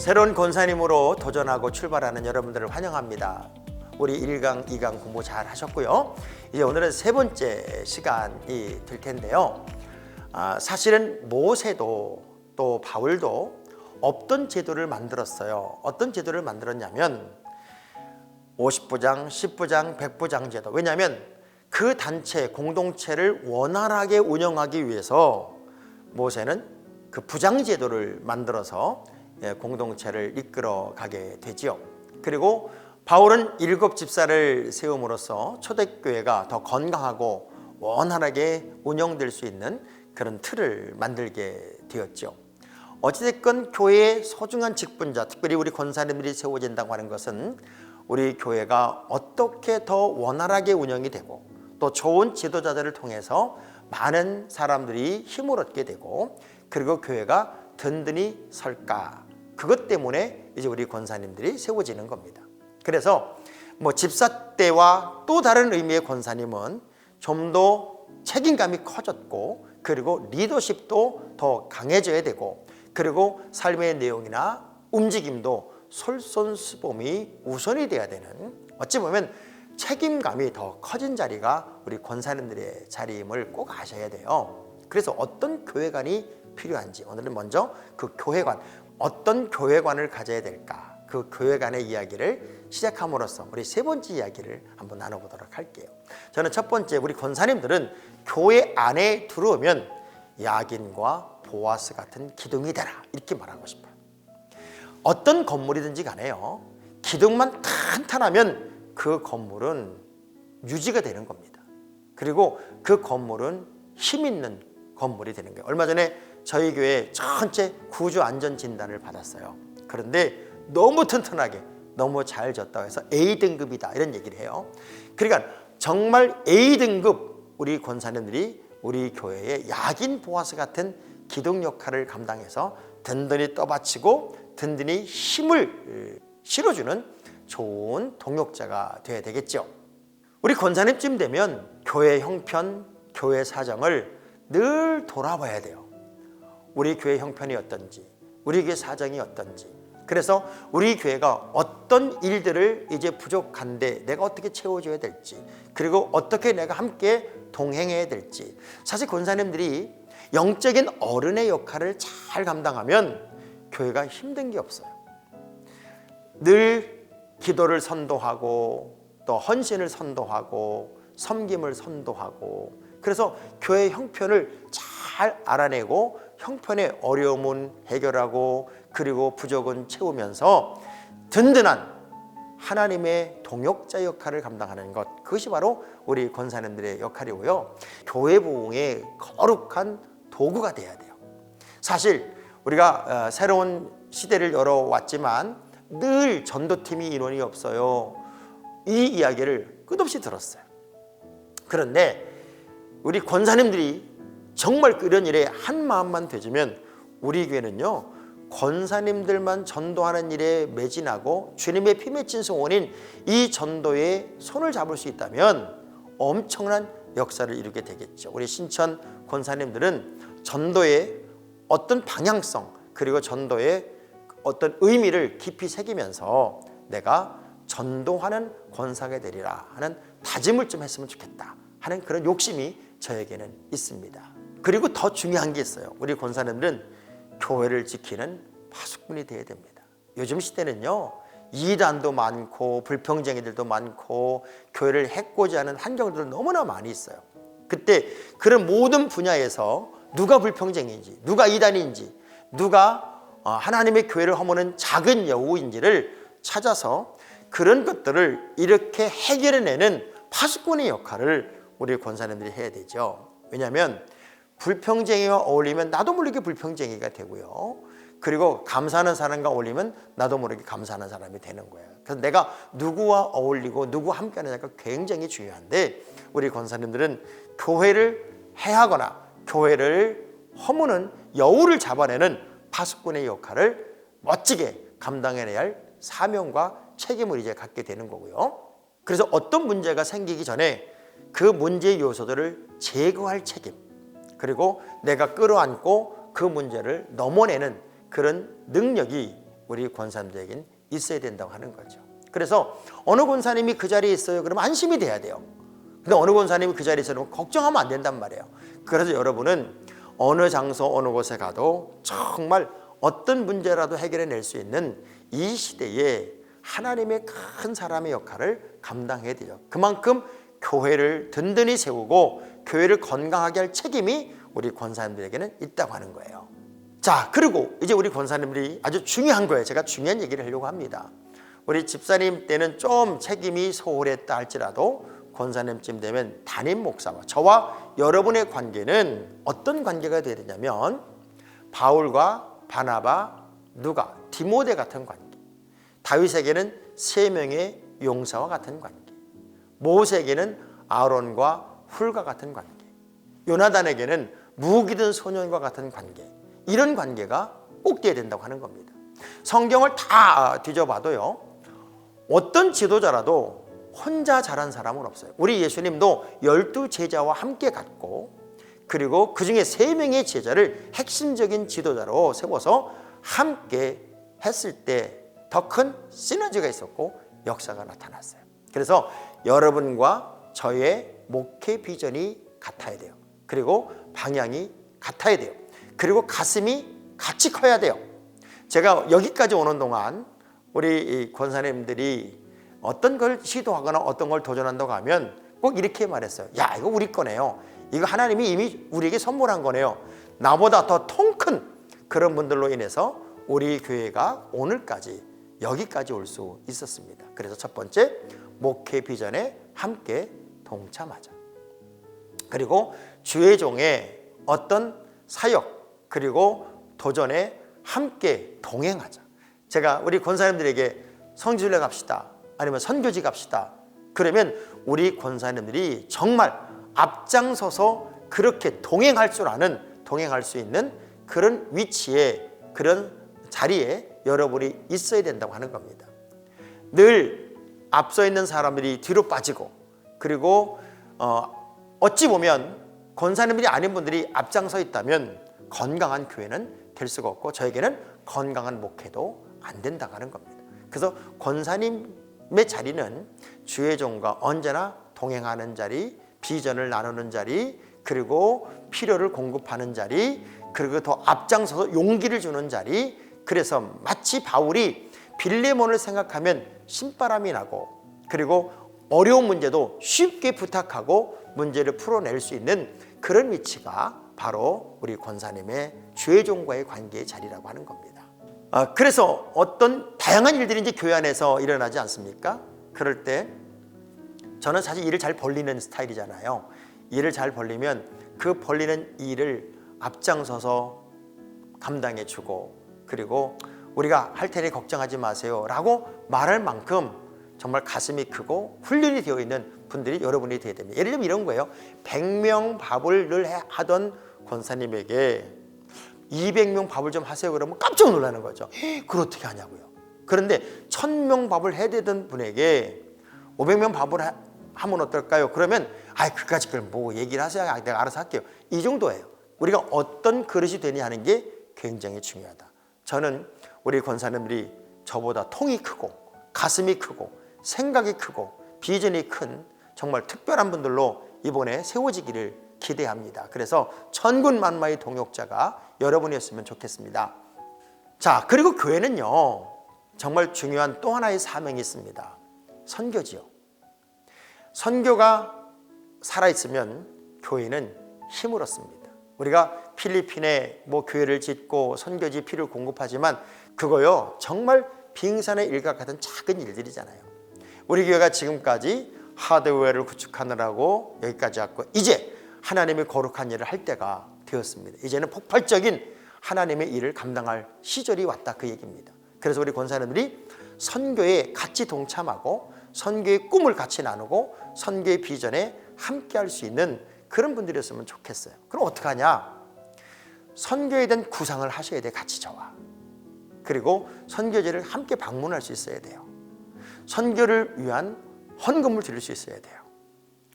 새로운 권사님으로 도전하고 출발하는 여러분들을 환영합니다. 우리 1강, 2강 공부 잘 하셨고요. 이제 오늘은 세 번째 시간이 될 텐데요. 사실은 모세도 또 바울도 없던 제도를 만들었어요. 어떤 제도를 만들었냐면 50부장, 10부장, 100부장 제도. 왜냐하면 그 단체, 공동체를 원활하게 운영하기 위해서 모세는 그 부장 제도를 만들어서 공동체를 이끌어 가게 되지요. 그리고 바울은 7 집사를 세움으로써 초대교회가 더 건강하고 원활하게 운영될 수 있는 그런 틀을 만들게 되었죠. 어찌됐건 교회의 소중한 직분자, 특별히 우리 권사님들이 세워진다고 하는 것은 우리 교회가 어떻게 더 원활하게 운영이 되고 또 좋은 지도자들을 통해서 많은 사람들이 힘을 얻게 되고 그리고 교회가 든든히 설까, 그것 때문에 이제 우리 권사님들이 세워지는 겁니다. 그래서 집사 때와 또 다른 의미의 권사님은 좀 더 책임감이 커졌고 그리고 리더십도 더 강해져야 되고 그리고 삶의 내용이나 움직임도 솔선수범이 우선이 돼야 되는, 어찌 보면 책임감이 더 커진 자리가 우리 권사님들의 자리임을 꼭 아셔야 돼요. 그래서 어떤 교회관이 필요한지 오늘은 먼저 그 교회관, 어떤 교회관을 가져야 될까, 그 교회관의 이야기를 시작함으로써 우리 세 번째 이야기를 한번 나눠보도록 할게요. 저는 첫 번째, 우리 권사님들은 교회 안에 들어오면 야긴과 보아스 같은 기둥이 되라, 이렇게 말하고 싶어요. 어떤 건물이든지 간에요, 기둥만 탄탄하면 그 건물은 유지가 되는 겁니다. 그리고 그 건물은 힘 있는 건물이 되는 거예요. 얼마 전에 저희 교회 전체 구조 안전 진단을 받았어요. 그런데 너무 튼튼하게 너무 잘 졌다고 해서 A등급이다, 이런 얘기를 해요. 그러니까 정말 A등급 우리 권사님들이 우리 교회의 야긴 보아스 같은 기둥 역할을 감당해서 든든히 떠받치고 든든히 힘을 실어주는 좋은 동역자가 되어야 되겠죠. 우리 권사님쯤 되면 교회 형편, 교회 사정을 늘 돌아봐야 돼요. 우리 교회 형편이 어떤지, 우리 교회 사정이 어떤지, 그래서 우리 교회가 어떤 일들을 이제 부족한데 내가 어떻게 채워줘야 될지, 그리고 어떻게 내가 함께 동행해야 될지. 사실 권사님들이 영적인 어른의 역할을 잘 감당하면 교회가 힘든 게 없어요. 늘 기도를 선도하고 또 헌신을 선도하고 섬김을 선도하고, 그래서 교회 형편을 잘 알아내고 형편의 어려움은 해결하고 그리고 부족은 채우면서 든든한 하나님의 동역자 역할을 감당하는 것, 그것이 바로 우리 권사님들의 역할이고요. 교회 부흥의 거룩한 도구가 돼야 돼요. 사실 우리가 새로운 시대를 열어왔지만 늘 전도팀이 인원이 없어요. 이 이야기를 끝없이 들었어요. 그런데 우리 권사님들이 정말 이런 일에 한 마음만 되지면 우리 교회는요, 권사님들만 전도하는 일에 매진하고 주님의 피 맺힌 성원인 이 전도에 손을 잡을 수 있다면 엄청난 역사를 이루게 되겠죠. 우리 신천 권사님들은 전도의 어떤 방향성 그리고 전도의 어떤 의미를 깊이 새기면서 내가 전도하는 권사가 되리라 하는 다짐을 좀 했으면 좋겠다 하는 그런 욕심이 저에게는 있습니다. 그리고 더 중요한 게 있어요. 우리 권사님들은 교회를 지키는 파수꾼이 되어야 됩니다. 요즘 시대는요, 이단도 많고 불평쟁이들도 많고 교회를 해코지하는 환경들도 너무나 많이 있어요. 그때 그런 모든 분야에서 누가 불평쟁이인지, 누가 이단인지, 누가 하나님의 교회를 허무는 작은 여우인지를 찾아서 그런 것들을 이렇게 해결해내는 파수꾼의 역할을 우리 권사님들이 해야 되죠. 왜냐하면 불평쟁이와 어울리면 나도 모르게 불평쟁이가 되고요. 그리고 감사하는 사람과 어울리면 나도 모르게 감사하는 사람이 되는 거예요. 그래서 내가 누구와 어울리고 누구와 함께 하느냐가 굉장히 중요한데 우리 권사님들은 교회를 해하거나 교회를 허무는 여우를 잡아내는 파수꾼의 역할을 멋지게 감당해내야 할 사명과 책임을 이제 갖게 되는 거고요. 그래서 어떤 문제가 생기기 전에 그 문제의 요소들을 제거할 책임, 그리고 내가 끌어안고 그 문제를 넘어내는 그런 능력이 우리 권사님들에겐 있어야 된다고 하는 거죠. 그래서 어느 권사님이 그 자리에 있어요. 그러면 안심이 돼야 돼요. 근데 어느 권사님이 그 자리에 있어요. 걱정하면 안 된단 말이에요. 그래서 여러분은 어느 장소 어느 곳에 가도 정말 어떤 문제라도 해결해낼 수 있는 이 시대에 하나님의 큰 사람의 역할을 감당해야 되죠. 그만큼 교회를 든든히 세우고 교회를 건강하게 할 책임이 우리 권사님들에게는 있다고 하는 거예요. 자, 그리고 이제 우리 권사님들이 아주 중요한 거예요. 제가 중요한 얘기를 하려고 합니다. 우리 집사님 때는 좀 책임이 소홀했다 할지라도 권사님쯤 되면 담임 목사와 저와 여러분의 관계는 어떤 관계가 되어야 되냐면 바울과 바나바, 누가, 디모데 같은 관계, 다윗에게는 3명의 용사와 같은 관계, 모세에게는 아론과 훌과 같은 관계, 요나단에게는 무기든 소년과 같은 관계, 이런 관계가 꼭 돼야 된다고 하는 겁니다. 성경을 다 뒤져봐도요, 어떤 지도자라도 혼자 자란 사람은 없어요. 우리 예수님도 12제자와 함께 갔고, 그리고 그 중에 3명의 제자를 핵심적인 지도자로 세워서 함께 했을 때 더 큰 시너지가 있었고 역사가 나타났어요. 그래서 여러분과 저의 목회 비전이 같아야 돼요. 그리고 방향이 같아야 돼요. 그리고 가슴이 같이 커야 돼요. 제가 여기까지 오는 동안 우리 권사님들이 어떤 걸 시도하거나 어떤 걸 도전한다고 하면 꼭 이렇게 말했어요. 야, 이거 우리 거네요. 이거 하나님이 이미 우리에게 선물한 거네요. 나보다 더 통 큰 그런 분들로 인해서 우리 교회가 오늘까지 여기까지 올 수 있었습니다. 그래서 첫 번째, 목회 비전에 함께 동참하자. 그리고 주의 종의 어떤 사역 그리고 도전에 함께 동행하자. 제가 우리 권사님들에게 성지순례 갑시다, 아니면 선교지 갑시다, 그러면 우리 권사님들이 정말 앞장서서 그렇게 동행할 줄 아는, 동행할 수 있는 그런 위치에, 그런 자리에 여러분이 있어야 된다고 하는 겁니다. 늘 앞서 있는 사람들이 뒤로 빠지고, 그리고 어찌 보면 권사님들이 아닌 분들이 앞장서 있다면 건강한 교회는 될 수가 없고 저에게는 건강한 목회도 안 된다고 하는 겁니다. 그래서 권사님의 자리는 주의 종과 언제나 동행하는 자리, 비전을 나누는 자리, 그리고 필요를 공급하는 자리, 그리고 더 앞장서서 용기를 주는 자리. 그래서 마치 바울이 빌레몬을 생각하면 신바람이 나고, 그리고 어려운 문제도 쉽게 부탁하고 문제를 풀어낼 수 있는 그런 위치가 바로 우리 권사님의 주의 종과의 관계의 자리라고 하는 겁니다. 그래서 어떤 다양한 일들이 이제 교회 안에서 일어나지 않습니까? 그럴 때 저는 사실 일을 잘 벌리는 스타일이잖아요. 일을 잘 벌리면 그 벌리는 일을 앞장서서 감당해주고, 그리고 우리가 할 테니 걱정하지 마세요 라고 말할 만큼 정말 가슴이 크고 훈련이 되어 있는 분들이 여러분이 되어야 됩니다. 예를 들면 이런 거예요. 100명 밥을 늘 하던 권사님에게 200명 밥을 좀 하세요 그러면 깜짝 놀라는 거죠. 그걸 어떻게 하냐고요. 그런데 1000명 밥을 해야 되던 분에게 500명 밥을 하면 어떨까요? 그러면 그까짓 걸 뭐 얘기를 하세요. 내가 알아서 할게요. 이 정도예요. 우리가 어떤 그릇이 되냐 하는 게 굉장히 중요하다. 저는 우리 권사님들이 저보다 통이 크고 가슴이 크고 생각이 크고 비전이 큰 정말 특별한 분들로 이번에 세워지기를 기대합니다. 그래서 천군만마의 동역자가 여러분이었으면 좋겠습니다. 자, 그리고 교회는요, 정말 중요한 또 하나의 사명이 있습니다. 선교지요. 선교가 살아있으면 교회는 힘을 얻습니다. 우리가 필리핀에 교회를 짓고 선교지 피를 공급하지만 그거요, 정말 빙산의 일각 같은 작은 일들이잖아요. 우리 교회가 지금까지 하드웨어를 구축하느라고 여기까지 왔고, 이제 하나님의 거룩한 일을 할 때가 되었습니다. 이제는 폭발적인 하나님의 일을 감당할 시절이 왔다, 그 얘기입니다. 그래서 우리 권사님들이 선교에 같이 동참하고 선교의 꿈을 같이 나누고 선교의 비전에 함께 할 수 있는 그런 분들이었으면 좋겠어요. 그럼 어떡하냐? 선교에 대한 구상을 하셔야 돼, 같이 저와. 그리고 선교지를 함께 방문할 수 있어야 돼요. 선교를 위한 헌금을 드릴 수 있어야 돼요.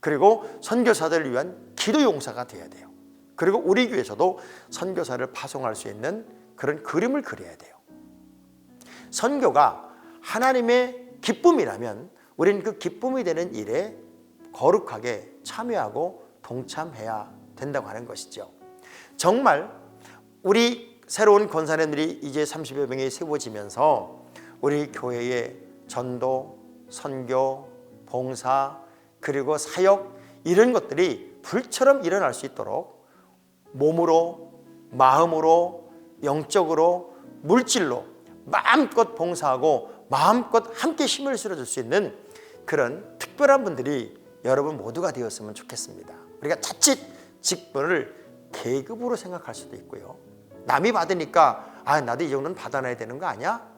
그리고 선교사들을 위한 기도 용사가 돼야 돼요. 그리고 우리 교회에서도 선교사를 파송할 수 있는 그런 그림을 그려야 돼요. 선교가 하나님의 기쁨이라면 우리는 그 기쁨이 되는 일에 거룩하게 참여하고 동참해야 된다고 하는 것이죠. 정말 우리 새로운 권사님들이 이제 30여 명이 세워지면서 우리 교회의 전도, 선교, 봉사, 그리고 사역 이런 것들이 불처럼 일어날 수 있도록 몸으로, 마음으로, 영적으로, 물질로 마음껏 봉사하고 마음껏 함께 힘을 실어줄 수 있는 그런 특별한 분들이 여러분 모두가 되었으면 좋겠습니다. 우리가 자칫 직분을 계급으로 생각할 수도 있고요. 남이 받으니까 나도 이 정도는 받아놔야 되는 거 아니야?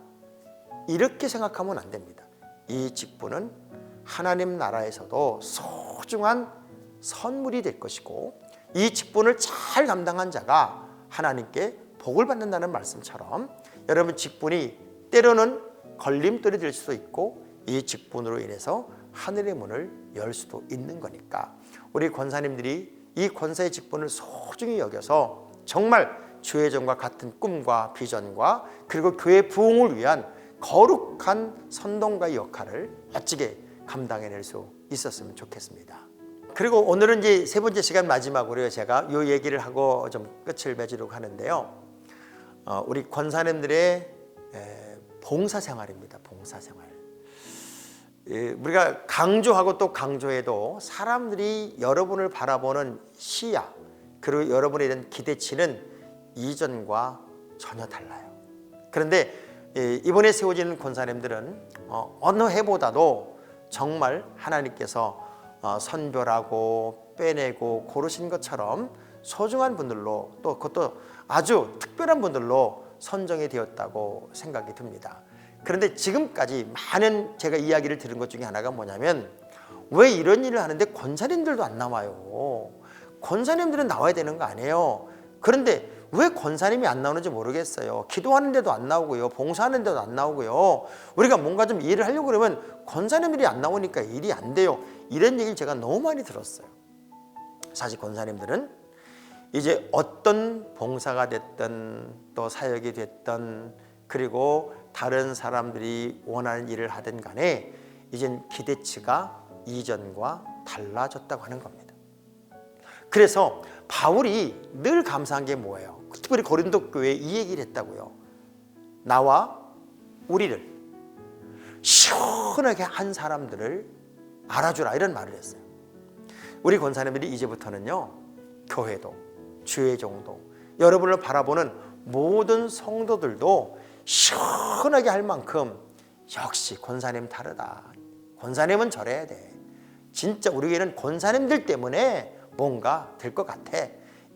이렇게 생각하면 안 됩니다. 이 직분은 하나님 나라에서도 소중한 선물이 될 것이고 이 직분을 잘 감당한 자가 하나님께 복을 받는다는 말씀처럼 여러분 직분이 때로는 걸림돌이 될 수도 있고 이 직분으로 인해서 하늘의 문을 열 수도 있는 거니까 우리 권사님들이 이 권사의 직분을 소중히 여겨서 정말 주의 정과 같은 꿈과 비전과 그리고 교회 부흥을 위한 거룩한 선동가의 역할을 멋지게 감당해낼 수 있었으면 좋겠습니다. 그리고 오늘은 이제 세 번째 시간 마지막으로 제가 이 얘기를 하고 좀 끝을 맺으려고 하는데요. 우리 권사님들의 봉사생활입니다. 봉사생활. 우리가 강조하고 또 강조해도 사람들이 여러분을 바라보는 시야 그리고 여러분에 대한 기대치는 이전과 전혀 달라요. 그런데 이번에 세워지는 권사님들은 어느 해보다도 정말 하나님께서 선별하고 빼내고 고르신 것처럼 소중한 분들로 또 그것도 아주 특별한 분들로 선정이 되었다고 생각이 듭니다. 그런데 지금까지 많은 제가 이야기를 들은 것 중에 하나가 뭐냐면 왜 이런 일을 하는데 권사님들도 안 나와요? 권사님들은 나와야 되는 거 아니에요? 그런데 왜 권사님이 안 나오는지 모르겠어요. 기도하는데도 안 나오고요. 봉사하는데도 안 나오고요. 우리가 뭔가 좀 일을 하려고 그러면 권사님들이 안 나오니까 일이 안 돼요. 이런 얘기를 제가 너무 많이 들었어요. 사실 권사님들은 이제 어떤 봉사가 됐든 또 사역이 됐든 그리고 다른 사람들이 원하는 일을 하든 간에 이젠 기대치가 이전과 달라졌다고 하는 겁니다. 그래서 바울이 늘 감사한 게 뭐예요? 특별히 고린도 교회에 이 얘기를 했다고요. 나와 우리를 시원하게 한 사람들을 알아주라 이런 말을 했어요. 우리 권사님들이 이제부터는요 교회도 주의 종도 여러분을 바라보는 모든 성도들도 시원하게 할 만큼 역시 권사님 다르다. 권사님은 저래야 돼. 진짜 우리 교회는 권사님들 때문에 뭔가 될 것 같아.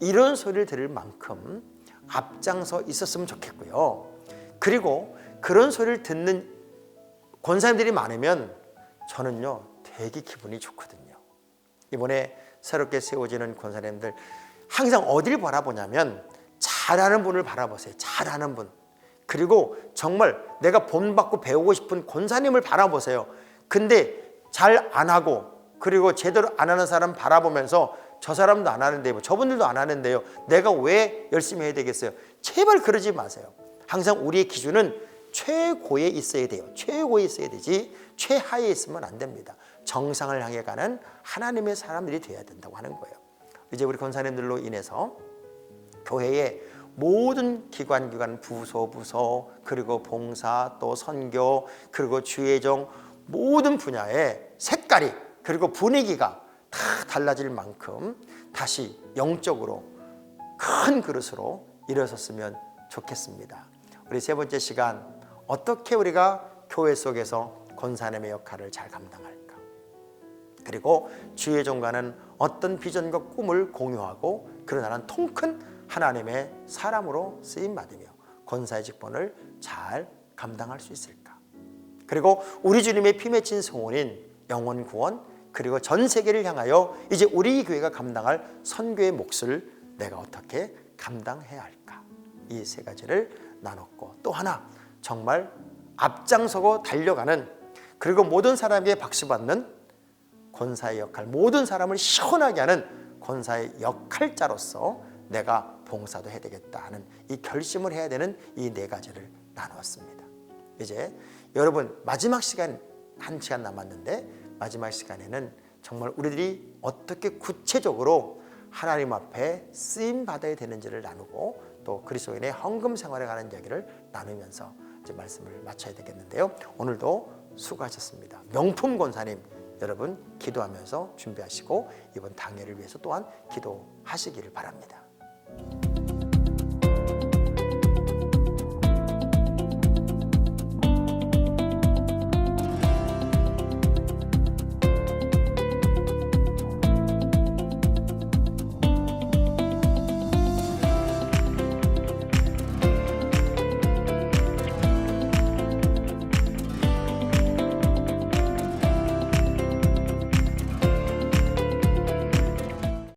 이런 소리를 들을 만큼 앞장서 있었으면 좋겠고요. 그리고 그런 소리를 듣는 권사님들이 많으면 저는요 되게 기분이 좋거든요. 이번에 새롭게 세워지는 권사님들 항상 어딜 바라보냐면 잘하는 분을 바라보세요. 잘하는 분. 그리고 정말 내가 본받고 배우고 싶은 권사님을 바라보세요. 근데 잘 안 하고 그리고 제대로 안 하는 사람 바라보면서 저 사람도 안 하는데요. 저분들도 안 하는데요. 내가 왜 열심히 해야 되겠어요? 제발 그러지 마세요. 항상 우리의 기준은 최고에 있어야 돼요. 최고에 있어야 되지 최하에 있으면 안 됩니다. 정상을 향해 가는 하나님의 사람들이 돼야 된다고 하는 거예요. 이제 우리 권사님들로 인해서 교회의 모든 기관 부서 그리고 봉사 또 선교 그리고 주의종 모든 분야의 색깔이 그리고 분위기가 다 달라질 만큼 다시 영적으로 큰 그릇으로 일어섰으면 좋겠습니다. 우리 세 번째 시간 어떻게 우리가 교회 속에서 권사님의 역할을 잘 감당할까? 그리고 주의 종과는 어떤 비전과 꿈을 공유하고 그러나는 통큰 하나님의 사람으로 쓰임받으며 권사의 직분을 잘 감당할 수 있을까? 그리고 우리 주님의 피 맺힌 성원인 영혼 구원 그리고 전 세계를 향하여 이제 우리 교회가 감당할 선교의 몫을 내가 어떻게 감당해야 할까? 이 세 가지를 나눴고 또 하나 정말 앞장서고 달려가는 그리고 모든 사람에게 박수받는 권사의 역할 모든 사람을 시원하게 하는 권사의 역할자로서 내가 봉사도 해야 되겠다 하는 이 결심을 해야 되는 이 네 가지를 나누었습니다. 이제 여러분 마지막 시간 한 시간 남았는데 마지막 시간에는 정말 우리들이 어떻게 구체적으로 하나님 앞에 쓰임 받아야 되는지를 나누고 또 그리스도인의 헌금 생활에 관한 이야기를 나누면서 이제 말씀을 마쳐야 되겠는데요. 오늘도 수고하셨습니다. 명품 권사님 여러분 기도하면서 준비하시고 이번 당회를 위해서 또한 기도하시기를 바랍니다.